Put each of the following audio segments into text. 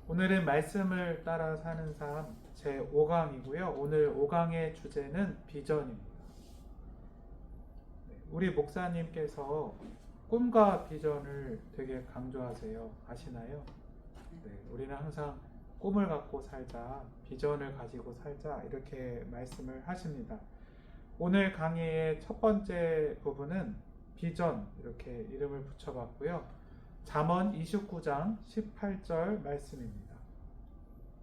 오늘은 말씀을 따라 사는 삶 제5강이고요. 오늘 5강의 주제는 비전입니다. 우리 목사님께서 꿈과 비전을 되게 강조하세요. 아시나요? 네, 우리는 항상 꿈을 갖고 살자, 비전을 가지고 살자 이렇게 말씀을 하십니다. 오늘 강의의 첫 번째 부분은 비전 이렇게 이름을 붙여봤고요. 잠언 29장 18절 말씀입니다.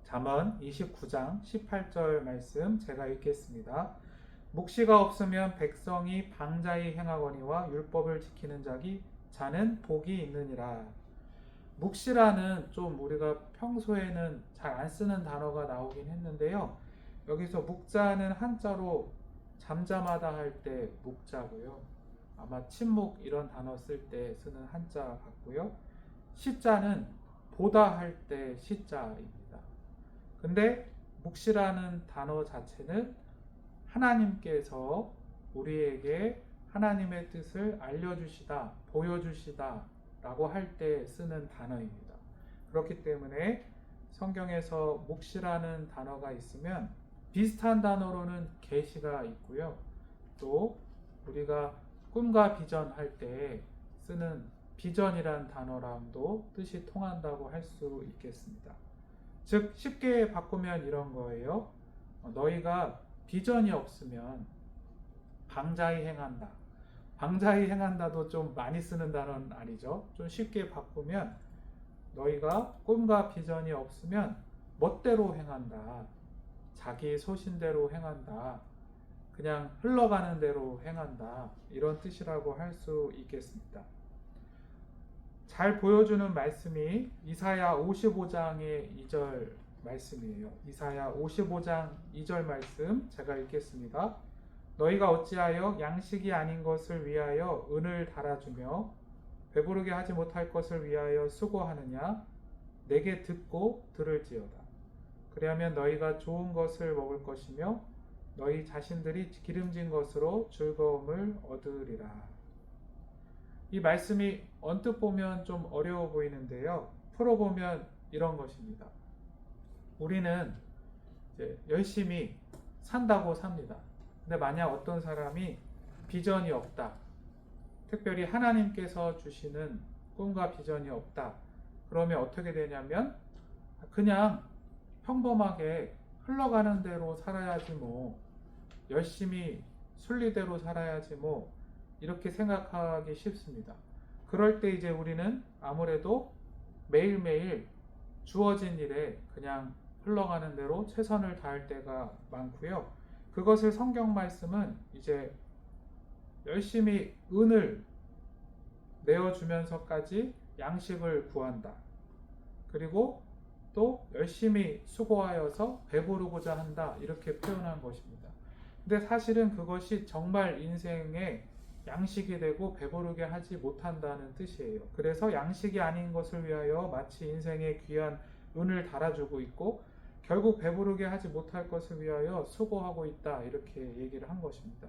잠언 29장 18절 말씀 제가 읽겠습니다. 묵시가 없으면 백성이 방자히 행하거니와 율법을 지키는 자는 복이 있느니라. 묵시라는 좀 우리가 평소에는 잘 안 쓰는 단어가 나오긴 했는데요. 여기서 묵자는 한자로 잠잠하다 할 때 묵자고요. 아마 침묵 이런 단어 쓸 때 쓰는 한자 같고요. 시자는 보다 할 때 시자입니다. 근데 묵시라는 단어 자체는 하나님께서 우리에게 하나님의 뜻을 알려주시다, 보여주시다 라고 할 때 쓰는 단어입니다. 그렇기 때문에 성경에서 묵시라는 단어가 있으면 비슷한 단어로는 계시가 있고요. 또 우리가 꿈과 비전 할 때 쓰는 비전이란 단어랑도 뜻이 통한다고 할 수 있겠습니다. 즉 쉽게 바꾸면 이런 거예요. 너희가 비전이 없으면 방자히 행한다. 방자히 행한다도 좀 많이 쓰는 단어는 아니죠. 좀 쉽게 바꾸면 너희가 꿈과 비전이 없으면 멋대로 행한다. 자기 소신대로 행한다. 그냥 흘러가는 대로 행한다. 이런 뜻이라고 할 수 있겠습니다. 잘 보여주는 말씀이 이사야 55장의 2절 말씀이에요. 이사야 55장 2절 말씀 제가 읽겠습니다. 너희가 어찌하여 양식이 아닌 것을 위하여 은을 달아주며 배부르게 하지 못할 것을 위하여 수고하느냐? 내게 듣고 들을지어다. 그리하면 너희가 좋은 것을 먹을 것이며 너희 자신들이 기름진 것으로 즐거움을 얻으리라. 이 말씀이 언뜻 보면 좀 어려워 보이는데요. 풀어보면 이런 것입니다. 우리는 이제 열심히 산다고 삽니다. 근데 만약 어떤 사람이 비전이 없다. 특별히 하나님께서 주시는 꿈과 비전이 없다. 그러면 어떻게 되냐면 그냥 평범하게 흘러가는 대로 살아야지 뭐, 열심히 순리대로 살아야지 뭐, 이렇게 생각하기 쉽습니다. 그럴 때 이제 우리는 아무래도 매일매일 주어진 일에 그냥 흘러가는 대로 최선을 다할 때가 많고요. 그것을 성경 말씀은 이제 열심히 은을 내어주면서까지 양식을 구한다. 그리고 또 열심히 수고하여서 배부르고자 한다. 이렇게 표현한 것입니다. 근데 사실은 그것이 정말 인생의 양식이 되고 배부르게 하지 못한다는 뜻이에요. 그래서 양식이 아닌 것을 위하여 마치 인생의 귀한 은을 달아주고 있고 결국 배부르게 하지 못할 것을 위하여 수고하고 있다. 이렇게 얘기를 한 것입니다.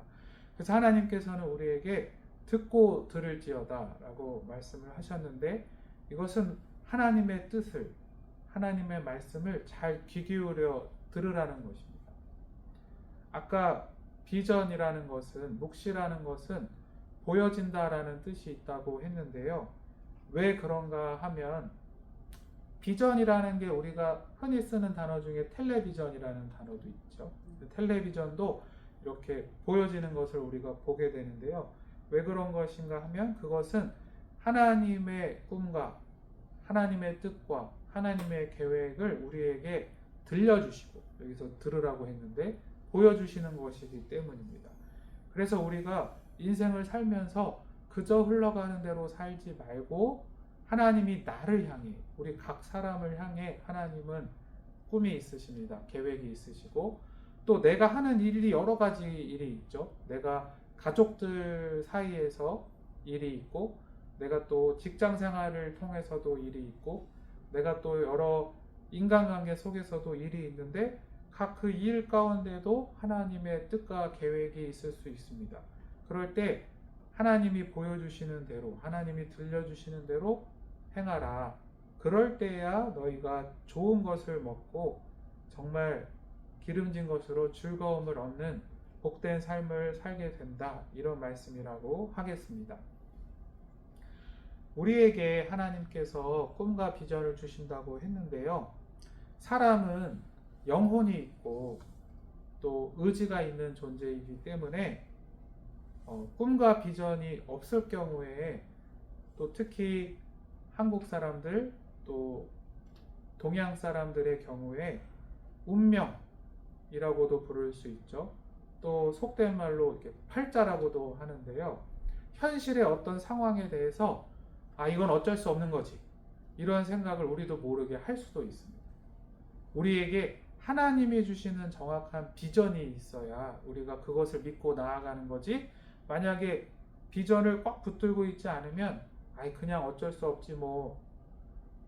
그래서 하나님께서는 우리에게 듣고 들을지어다 라고 말씀을 하셨는데 이것은 하나님의 뜻을, 하나님의 말씀을 잘 귀 기울여 들으라는 것입니다. 아까 비전이라는 것은, 묵시라는 것은 보여진다라는 뜻이 있다고 했는데요. 왜 그런가 하면 비전이라는 게 우리가 흔히 쓰는 단어 중에 텔레비전이라는 단어도 있죠. 텔레비전도 이렇게 보여지는 것을 우리가 보게 되는데요. 왜 그런 것인가 하면 그것은 하나님의 꿈과 하나님의 뜻과 하나님의 계획을 우리에게 들려주시고, 여기서 들으라고 했는데 보여주시는 것이기 때문입니다. 그래서 우리가 인생을 살면서 그저 흘러가는 대로 살지 말고 하나님이 나를 향해, 우리 각 사람을 향해 하나님은 꿈이 있으십니다. 계획이 있으시고 또 내가 하는 일이 여러 가지 일이 있죠. 내가 가족들 사이에서 일이 있고 내가 또 직장 생활을 통해서도 일이 있고 내가 또 여러 인간관계 속에서도 일이 있는데 각 그 일 가운데도 하나님의 뜻과 계획이 있을 수 있습니다. 그럴 때 하나님이 보여주시는 대로, 하나님이 들려주시는 대로 행하라. 그럴 때야 너희가 좋은 것을 먹고 정말 기름진 것으로 즐거움을 얻는 복된 삶을 살게 된다. 이런 말씀이라고 하겠습니다. 우리에게 하나님께서 꿈과 비전을 주신다고 했는데요. 사람은 영혼이 있고 또 의지가 있는 존재이기 때문에 꿈과 비전이 없을 경우에 또 특히 한국 사람들 또 동양 사람들의 경우에 운명이라고도 부를 수 있죠. 또 속된 말로 이렇게 팔자라고도 하는데요. 현실의 어떤 상황에 대해서 이건 어쩔 수 없는 거지. 이런 생각을 우리도 모르게 할 수도 있습니다. 우리에게 하나님이 주시는 정확한 비전이 있어야 우리가 그것을 믿고 나아가는 거지. 만약에 비전을 꽉 붙들고 있지 않으면 그냥 어쩔 수 없지 뭐,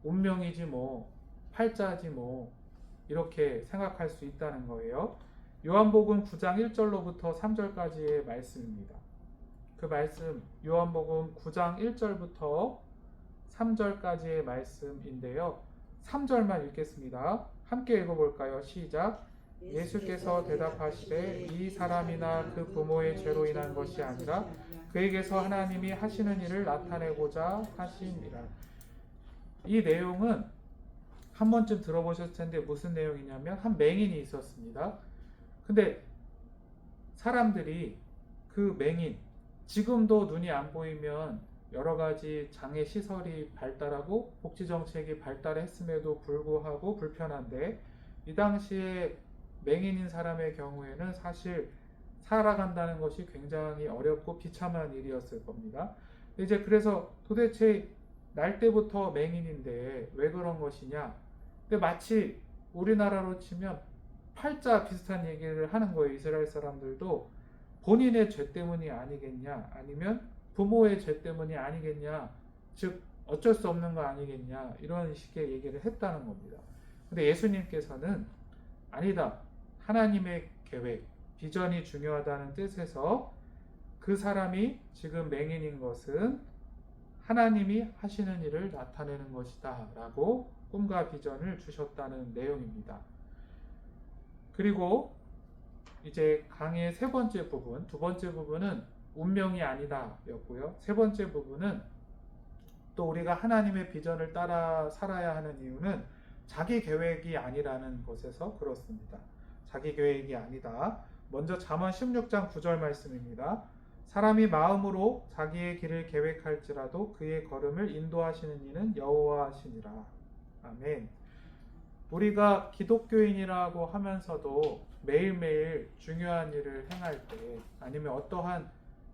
운명이지 뭐, 팔자지 뭐, 이렇게 생각할 수 있다는 거예요. 요한복음 9장 1절로부터 3절까지의 말씀입니다. 그 말씀 요한복음 9장 1절부터 3절까지의 말씀인데요. 3절만 읽겠습니다. 함께 읽어볼까요? 시작. 예수께서 대답하시되 이 사람이나 그 부모의 죄로 인한 것이 아니라 그에게서 하나님이 하시는 일을 나타내고자 하심이라. 이 내용은 한 번쯤 들어보셨을 텐데 무슨 내용이냐면 한 맹인이 있었습니다. 근데 사람들이 그 맹인, 지금도 눈이 안 보이면 여러 가지 장애 시설이 발달하고 복지 정책이 발달했음에도 불구하고 불편한데 이 당시에 맹인인 사람의 경우에는 사실 살아간다는 것이 굉장히 어렵고 비참한 일이었을 겁니다. 이제 그래서 도대체 날 때부터 맹인인데 왜 그런 것이냐? 근데 마치 우리나라로 치면 팔자 비슷한 얘기를 하는 거예요. 이스라엘 사람들도 본인의 죄 때문이 아니겠냐, 아니면 부모의 죄 때문이 아니겠냐, 즉 어쩔 수 없는 거 아니겠냐, 이런 식의 얘기를 했다는 겁니다. 근데 예수님께서는 아니다. 하나님의 계획, 비전이 중요하다는 뜻에서 그 사람이 지금 맹인인 것은 하나님이 하시는 일을 나타내는 것이다 라고 꿈과 비전을 주셨다는 내용입니다. 그리고 이제 강의의 세 번째 부분, 두 번째 부분은 운명이 아니다 였고요. 세 번째 부분은 또 우리가 하나님의 비전을 따라 살아야 하는 이유는 자기 계획이 아니라는 것에서 그렇습니다. 자기 계획이 아니다. 먼저 잠언 16장 9절 말씀입니다. 사람이 마음으로 자기의 길을 계획할지라도 그의 걸음을 인도하시는 이는 여호와시니라. 아멘. 우리가 기독교인이라고 하면서도 매일매일 중요한 일을 행할 때 아니면 어떠한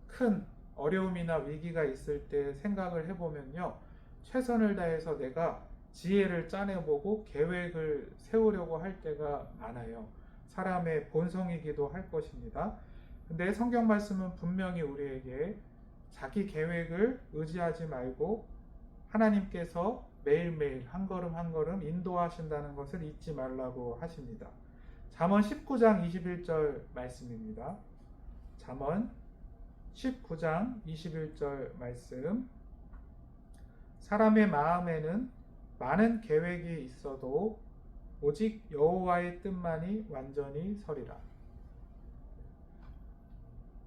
큰 어려움이나 위기가 있을 때 생각을 해보면요. 최선을 다해서 내가 지혜를 짜내보고 계획을 세우려고 할 때가 많아요. 사람의 본성이기도 할 것입니다. 근데 성경 말씀은 분명히 우리에게 자기 계획을 의지하지 말고 하나님께서 매일매일 한 걸음 한 걸음 인도하신다는 것을 잊지 말라고 하십니다. 잠언 19장 21절 말씀입니다. 잠언 19장 21절 말씀. 사람의 마음에는 많은 계획이 있어도 오직 여호와의 뜻만이 완전히 서리라.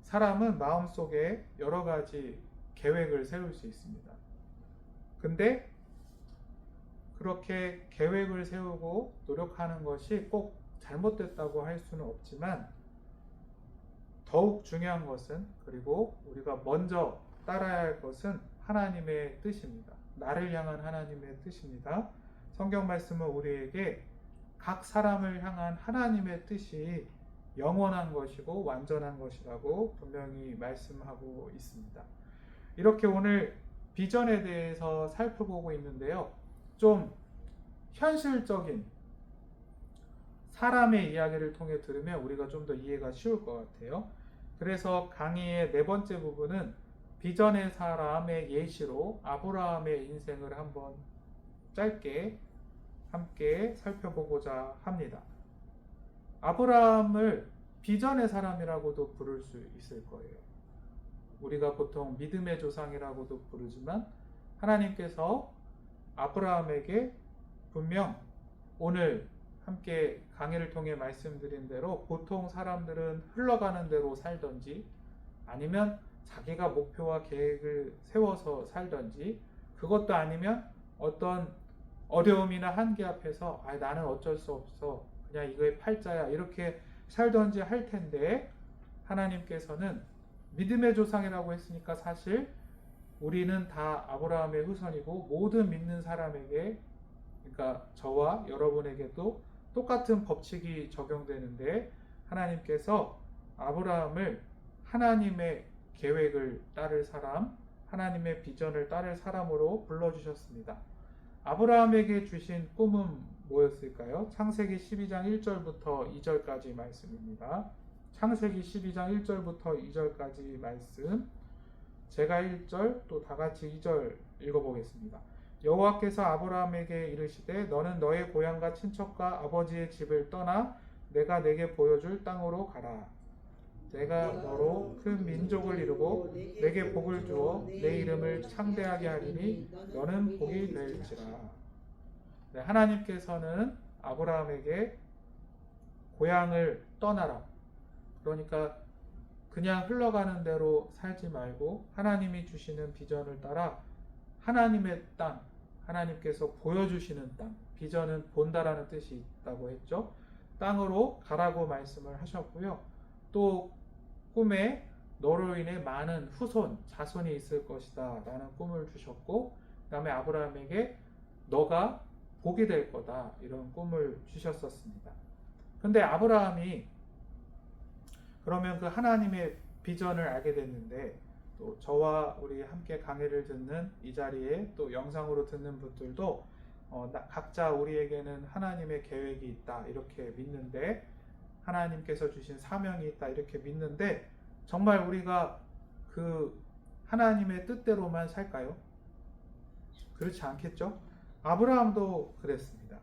사람은 마음속에 여러 가지 계획을 세울 수 있습니다. 근데 그렇게 계획을 세우고 노력하는 것이 꼭 잘못됐다고 할 수는 없지만 더욱 중요한 것은, 그리고 우리가 먼저 따라야 할 것은 하나님의 뜻입니다. 나를 향한 하나님의 뜻입니다. 성경 말씀은 우리에게 각 사람을 향한 하나님의 뜻이 영원한 것이고 완전한 것이라고 분명히 말씀하고 있습니다. 이렇게 오늘 비전에 대해서 살펴보고 있는데요. 좀 현실적인 사람의 이야기를 통해 들으면 우리가 좀 더 이해가 쉬울 것 같아요. 그래서 강의의 네 번째 부분은 비전의 사람의 예시로 아브라함의 인생을 한번 짧게 함께 살펴보고자 합니다. 아브라함을 비전의 사람이라고도 부를 수 있을 거예요. 우리가 보통 믿음의 조상이라고도 부르지만 하나님께서 아브라함에게 분명 오늘 함께 강의를 통해 말씀드린 대로 보통 사람들은 흘러가는 대로 살던지 아니면 자기가 목표와 계획을 세워서 살던지 그것도 아니면 어떤 어려움이나 한계 앞에서 나는 어쩔 수 없어 그냥 이거의 팔자야 이렇게 살던지 할 텐데 하나님께서는 믿음의 조상이라고 했으니까 사실 우리는 다 아브라함의 후손이고 모든 믿는 사람에게 그러니까 저와 여러분에게도 똑같은 법칙이 적용되는데 하나님께서 아브라함을 하나님의 계획을 따를 사람, 하나님의 비전을 따를 사람으로 불러주셨습니다. 아브라함에게 주신 꿈은 뭐였을까요? 창세기 12장 1절부터 2절까지 말씀입니다. 창세기 12장 1절부터 2절까지 말씀 제가 1절 또 다같이 2절 읽어보겠습니다. 여호와께서 아브라함에게 이르시되 너는 너의 고향과 친척과 아버지의 집을 떠나 내가 내게 보여줄 땅으로 가라. 내가 너로 큰 민족을 이루고 내게 복을 주어 내 이름을 창대하게 하리니 너는 복이 될지라. 네, 하나님께서는 아브라함에게 고향을 떠나라. 그러니까 그냥 흘러가는 대로 살지 말고 하나님이 주시는 비전을 따라 하나님의 땅, 하나님께서 보여주시는 땅, 비전은 본다라는 뜻이 있다고 했죠. 땅으로 가라고 말씀을 하셨고요. 또 꿈에 너로 인해 많은 후손, 자손이 있을 것이다 라는 꿈을 주셨고 그 다음에 아브라함에게 너가 복이 될 거다 이런 꿈을 주셨었습니다. 근데 아브라함이 그러면 그 하나님의 비전을 알게 됐는데 또 저와 우리 함께 강의를 듣는 이 자리에 또 영상으로 듣는 분들도 각자 우리에게는 하나님의 계획이 있다 이렇게 믿는데 하나님께서 주신 사명이 있다 이렇게 믿는데 정말 우리가 그 하나님의 뜻대로만 살까요? 그렇지 않겠죠? 아브라함도 그랬습니다.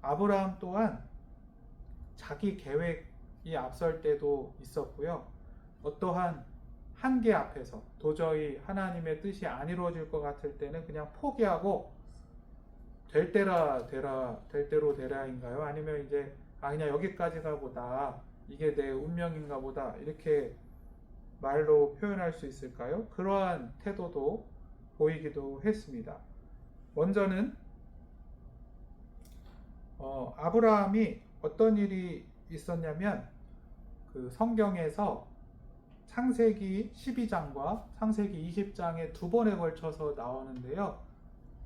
아브라함 또한 자기 계획이 앞설 때도 있었고요. 어떠한 한계 앞에서 도저히 하나님의 뜻이 안 이루어질 것 같을 때는 그냥 포기하고 될 때라 되라, 될 대로 되라인가요? 아니면 이제 그냥 여기까지가 보다 이게 내 운명인가 보다 이렇게 말로 표현할 수 있을까요? 그러한 태도도 보이기도 했습니다. 먼저는 아브라함이 어떤 일이 있었냐면 그 성경에서 창세기 12장과 창세기 20장에 두 번에 걸쳐서 나오는데요.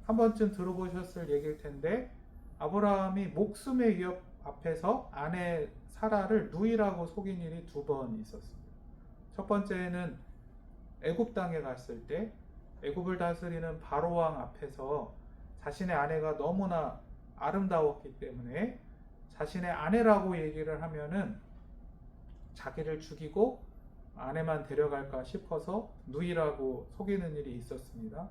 한 번쯤 들어보셨을 얘기일 텐데 아브라함이 목숨의 위협 앞에서 아내 사라를 누이라고 속인 일이 두 번 있었습니다. 첫 번째는 애굽 땅에 갔을 때 애굽을 다스리는 바로 왕 앞에서 자신의 아내가 너무나 아름다웠기 때문에 자신의 아내라고 얘기를 하면은 자기를 죽이고 아내만 데려갈까 싶어서 누이라고 속이는 일이 있었습니다.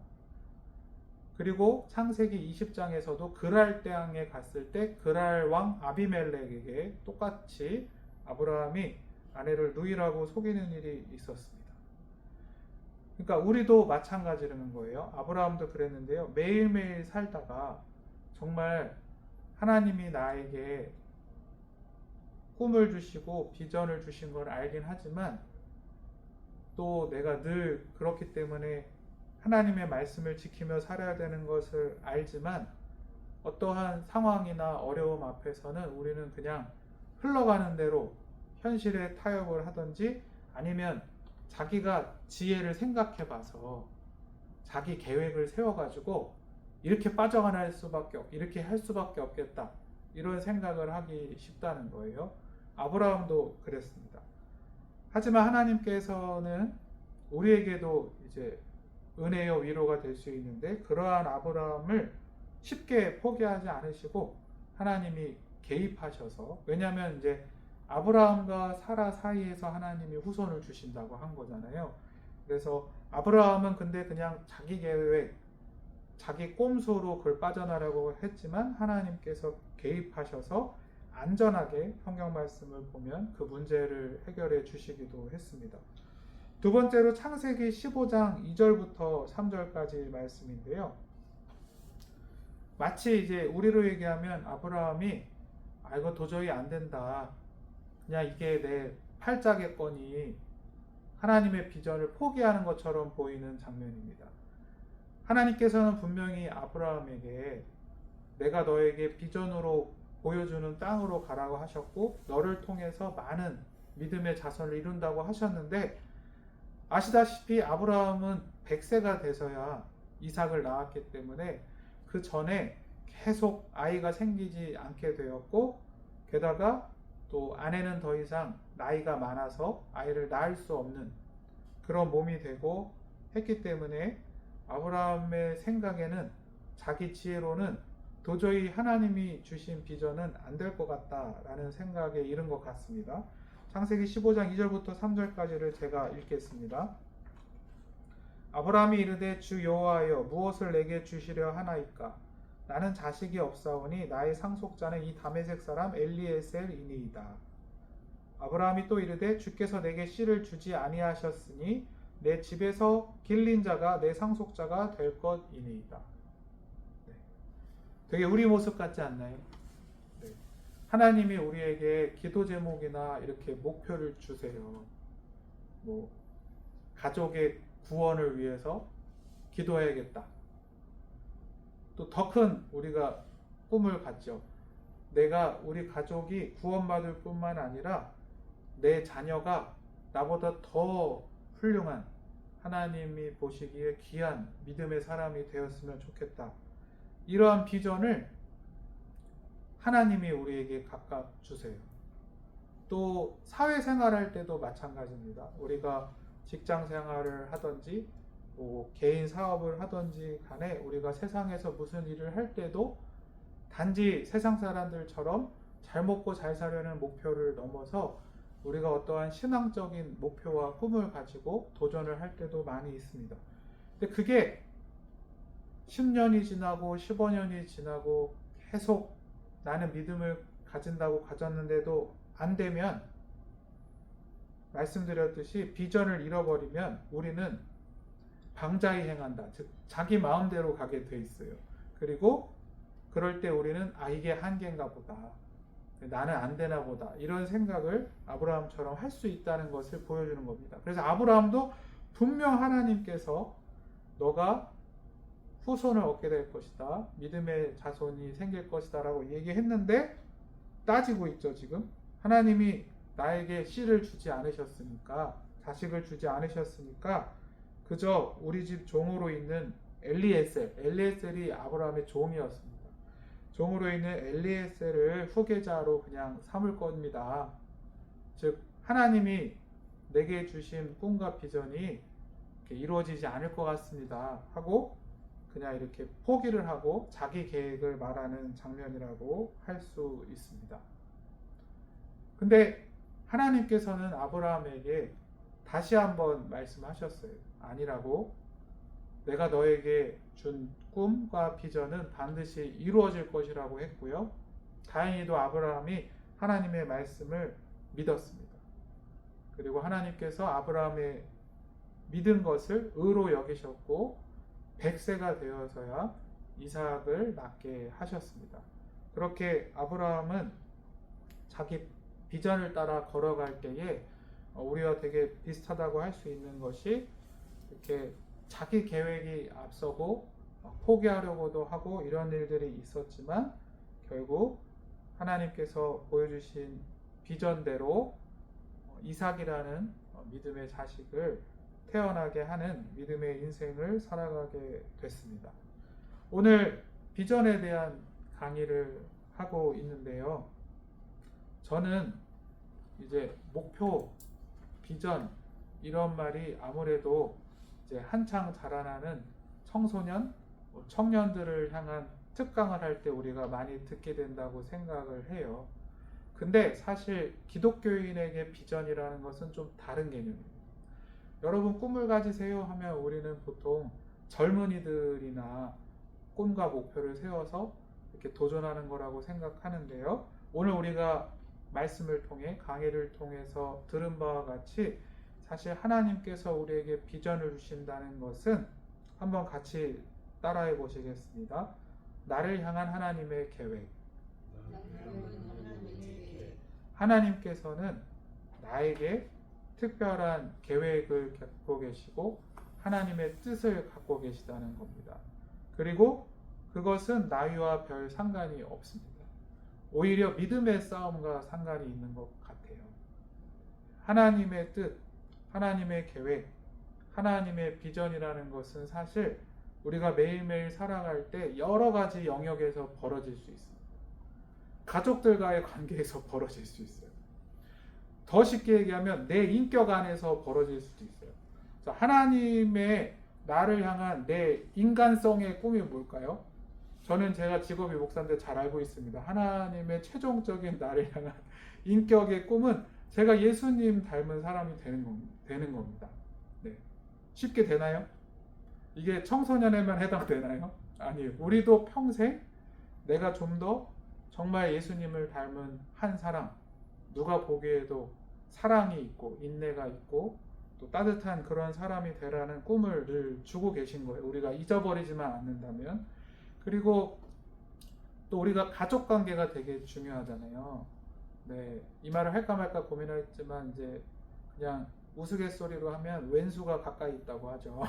그리고 창세기 20장에서도 그랄 땅에 갔을 때 그랄 왕 아비멜렉에게 똑같이 아브라함이 아내를 누이라고 속이는 일이 있었습니다. 그러니까 우리도 마찬가지라는 거예요. 아브라함도 그랬는데요. 매일매일 살다가 정말 하나님이 나에게 꿈을 주시고 비전을 주신 걸 알긴 하지만 또 내가 늘 그렇기 때문에 하나님의 말씀을 지키며 살아야 되는 것을 알지만 어떠한 상황이나 어려움 앞에서는 우리는 그냥 흘러가는 대로 현실에 타협을 하든지 아니면 자기가 지혜를 생각해 봐서 자기 계획을 세워가지고 이렇게 빠져나갈 수밖에 이렇게 할 수밖에 없겠다 이런 생각을 하기 쉽다는 거예요. 아브라함도 그랬습니다. 하지만 하나님께서는 우리에게도 이제 은혜요 위로가 될 수 있는데 그러한 아브라함을 쉽게 포기하지 않으시고 하나님이 개입하셔서 왜냐하면 이제 아브라함과 사라 사이에서 하나님이 후손을 주신다고 한 거잖아요. 그래서 아브라함은 근데 그냥 자기 계획, 자기 꼼수로 그걸 빠져나가려고 했지만 하나님께서 개입하셔서 안전하게 성경 말씀을 보면 그 문제를 해결해 주시기도 했습니다. 두 번째로 창세기 15장 2절부터 3절까지 말씀인데요. 마치 이제 우리로 얘기하면 아브라함이 아 이거 도저히 안 된다. 그냥 이게 내 팔자겠거니 하나님의 비전을 포기하는 것처럼 보이는 장면입니다. 하나님께서는 분명히 아브라함에게 내가 너에게 비전으로 보여주는 땅으로 가라고 하셨고 너를 통해서 많은 믿음의 자손을 이룬다고 하셨는데 아시다시피 아브라함은 100세가 돼서야 이삭을 낳았기 때문에 그 전에 계속 아이가 생기지 않게 되었고 게다가 또 아내는 더 이상 나이가 많아서 아이를 낳을 수 없는 그런 몸이 되고 했기 때문에 아브라함의 생각에는 자기 지혜로는 도저히 하나님이 주신 비전은 안 될 것 같다라는 생각에 이른 것 같습니다. 창세기 15장 2절부터 3절까지를 제가 읽겠습니다. 아브라함이 이르되 주 여호와여 무엇을 내게 주시려 하나이까 나는 자식이 없사오니 나의 상속자는 이 다메섹 사람 엘리에셀이니이다. 아브라함이 또 이르되 주께서 내게 씨를 주지 아니하셨으니 내 집에서 길린 자가 내 상속자가 될 것이니이다. 네. 되게 우리 모습 같지 않나요? 네. 하나님이 우리에게 기도 제목이나 이렇게 목표를 주세요. 뭐 가족의 구원을 위해서 기도해야겠다. 또 더 큰 우리가 꿈을 갖죠. 내가 우리 가족이 구원받을 뿐만 아니라 내 자녀가 나보다 더 훌륭한 하나님이 보시기에 귀한 믿음의 사람이 되었으면 좋겠다. 이러한 비전을 하나님이 우리에게 각각 주세요. 또 사회생활할 때도 마찬가지입니다. 우리가 직장 생활을 하든지 뭐 개인 사업을 하든지 간에 우리가 세상에서 무슨 일을 할 때도 단지 세상 사람들처럼 잘 먹고 잘 사려는 목표를 넘어서 우리가 어떠한 신앙적인 목표와 꿈을 가지고 도전을 할 때도 많이 있습니다. 근데 그게 10년이 지나고 15년이 지나고 계속 나는 믿음을 가진다고 가졌는데도 안 되면 말씀드렸듯이 비전을 잃어버리면 우리는 방자히 행한다. 즉 자기 마음대로 가게 돼 있어요. 그리고 그럴 때 우리는 아 이게 한계인가 보다. 나는 안 되나 보다. 이런 생각을 아브라함처럼 할 수 있다는 것을 보여주는 겁니다. 그래서 아브라함도 분명 하나님께서 너가 후손을 얻게 될 것이다. 믿음의 자손이 생길 것이다 라고 얘기했는데 따지고 있죠 지금. 하나님이 나에게 씨를 주지 않으셨으니까 자식을 주지 않으셨으니까 그저 우리 집 종으로 있는 엘리에셀이 아브라함의 종이었습니다. 종으로 있는 엘리에셀을 후계자로 그냥 삼을 겁니다. 즉 하나님이 내게 주신 꿈과 비전이 이루어지지 않을 것 같습니다 하고 그냥 이렇게 포기를 하고 자기 계획을 말하는 장면이라고 할 수 있습니다. 근데 하나님께서는 아브라함에게 다시 한번 말씀하셨어요. 아니라고. 내가 너에게 준 꿈과 비전은 반드시 이루어질 것이라고 했고요. 다행히도 아브라함이 하나님의 말씀을 믿었습니다. 그리고 하나님께서 아브라함의 믿은 것을 의로 여기셨고 100세가 되어서야 이삭을 낳게 하셨습니다. 그렇게 아브라함은 자기 비전을 따라 걸어갈 때에 우리와 되게 비슷하다고 할 수 있는 것이 이렇게 자기 계획이 앞서고 포기하려고도 하고 이런 일들이 있었지만 결국 하나님께서 보여주신 비전대로 이삭이라는 믿음의 자식을 태어나게 하는 믿음의 인생을 살아가게 됐습니다. 오늘 비전에 대한 강의를 하고 있는데요. 저는 이제 목표, 비전 이런 말이 아무래도 이제 한창 자라나는 청소년, 청년들을 향한 특강을 할 때 우리가 많이 듣게 된다고 생각을 해요. 근데 사실 기독교인에게 비전이라는 것은 좀 다른 개념입니다. 여러분 꿈을 가지세요 하면 우리는 보통 젊은이들이나 꿈과 목표를 세워서 이렇게 도전하는 거라고 생각하는데요. 오늘 우리가 말씀을 통해 강의를 통해서 들은 바와 같이 사실 하나님께서 우리에게 비전을 주신다는 것은 한번 같이 따라해 보시겠습니다. 나를 향한 하나님의 계획. 하나님의 하나님께서는 나에게 특별한 계획을 갖고 계시고 하나님의 뜻을 갖고 계시다는 겁니다. 그리고 그것은 나이와 별 상관이 없습니다. 오히려 믿음의 싸움과 상관이 있는 것 같아요. 하나님의 뜻, 하나님의 계획, 하나님의 비전이라는 것은 사실 우리가 매일매일 살아갈 때 여러 가지 영역에서 벌어질 수 있습니다. 가족들과의 관계에서 벌어질 수 있어요. 더 쉽게 얘기하면 내 인격 안에서 벌어질 수도 있어요. 자, 하나님의 나를 향한 내 인간성의 꿈이 뭘까요? 저는 제가 직업이 목사인데 잘 알고 있습니다. 하나님의 최종적인 나를 향한 인격의 꿈은 제가 예수님 닮은 사람이 되는 겁니다. 네. 쉽게 되나요? 이게 청소년에만 해당되나요? 아니에요. 우리도 평생 내가 좀 더 정말 예수님을 닮은 한 사람, 누가 보기에도 사랑이 있고 인내가 있고 또 따뜻한 그런 사람이 되라는 꿈을 늘 주고 계신 거예요. 우리가 잊어버리지만 않는다면. 그리고 또 우리가 가족 관계가 되게 중요하잖아요. 네, 이 말을 할까 말까 고민했지만 이제 그냥 우스갯소리로 하면 왼수가 가까이 있다고 하죠.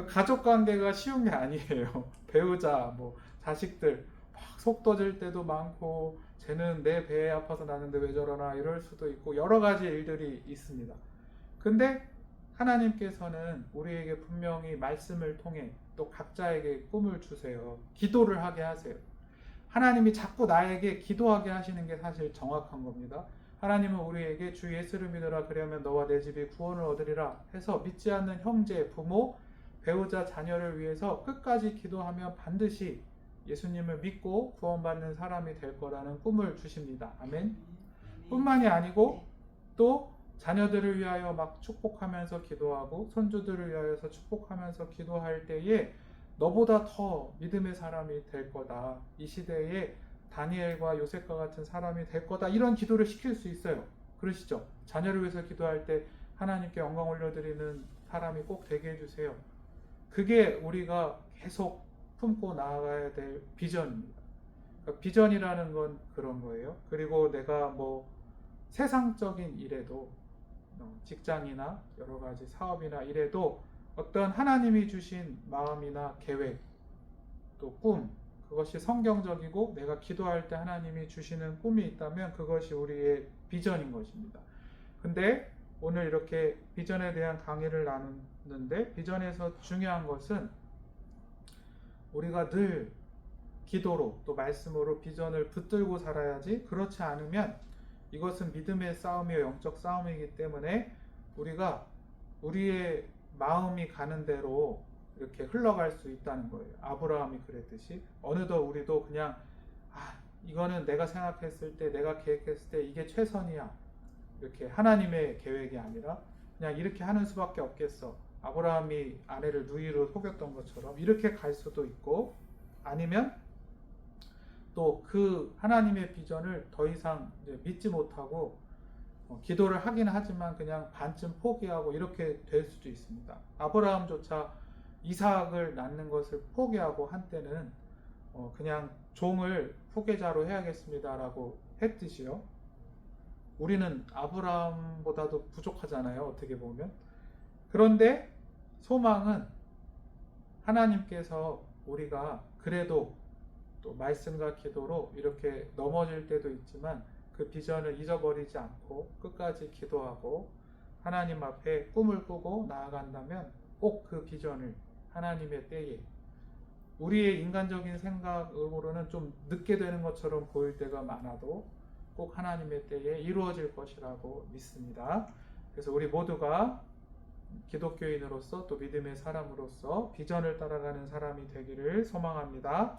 가족 관계가 쉬운 게 아니에요. 배우자, 뭐 자식들 막 속 터질 때도 많고 쟤는 내 배에 아파서 나는데 왜 저러나 이럴 수도 있고 여러 가지 일들이 있습니다. 근데 하나님께서는 우리에게 분명히 말씀을 통해 또 각자에게 꿈을 주세요. 기도를 하게 하세요. 하나님이 자꾸 나에게 기도하게 하시는 게 사실 정확한 겁니다. 하나님은 우리에게 주 예수를 믿으라 그러면 너와 내 집이 구원을 얻으리라 해서 믿지 않는 형제, 부모, 배우자, 자녀를 위해서 끝까지 기도하면 반드시 예수님을 믿고 구원받는 사람이 될 거라는 꿈을 주십니다. 아멘. 뿐만이 아니고 또 자녀들을 위하여 막 축복하면서 기도하고 손주들을 위하여서 축복하면서 기도할 때에 너보다 더 믿음의 사람이 될 거다. 이 시대에 다니엘과 요셉과 같은 사람이 될 거다. 이런 기도를 시킬 수 있어요. 그러시죠? 자녀를 위해서 기도할 때 하나님께 영광 올려드리는 사람이 꼭 되게 해주세요. 그게 우리가 계속 품고 나아가야 될 비전입니다. 그러니까 비전이라는 건 그런 거예요. 그리고 내가 뭐 세상적인 일에도 직장이나 여러 가지 사업이나 일에도 어떤 하나님이 주신 마음이나 계획 또 꿈 그것이 성경적이고 내가 기도할 때 하나님이 주시는 꿈이 있다면 그것이 우리의 비전인 것입니다. 근데 오늘 이렇게 비전에 대한 강의를 나누는데 비전에서 중요한 것은 우리가 늘 기도로 또 말씀으로 비전을 붙들고 살아야지 그렇지 않으면 이것은 믿음의 싸움이요 영적 싸움이기 때문에 우리가 우리의 마음이 가는 대로 이렇게 흘러갈 수 있다는 거예요. 아브라함이 그랬듯이 어느덧 우리도 그냥 이거는 내가 생각했을 때 내가 계획했을 때 이게 최선이야 이렇게 하나님의 계획이 아니라 그냥 이렇게 하는 수밖에 없겠어. 아브라함이 아내를 누이로 속였던 것처럼 이렇게 갈 수도 있고 아니면 또 그 하나님의 비전을 더 이상 이제 믿지 못하고 기도를 하긴 하지만 그냥 반쯤 포기하고 이렇게 될 수도 있습니다. 아브라함조차 이삭을 낳는 것을 포기하고 한때는 그냥 종을 후계자로 해야겠습니다라고 했듯이요. 우리는 아브라함보다도 부족하잖아요. 어떻게 보면. 그런데 소망은 하나님께서 우리가 그래도 또 말씀과 기도로 이렇게 넘어질 때도 있지만 그 비전을 잊어버리지 않고 끝까지 기도하고 하나님 앞에 꿈을 꾸고 나아간다면 꼭 그 비전을 하나님의 때에 우리의 인간적인 생각으로는 좀 늦게 되는 것처럼 보일 때가 많아도 꼭 하나님의 때에 이루어질 것이라고 믿습니다. 그래서 우리 모두가 기독교인으로서 또 믿음의 사람으로서 비전을 따라가는 사람이 되기를 소망합니다.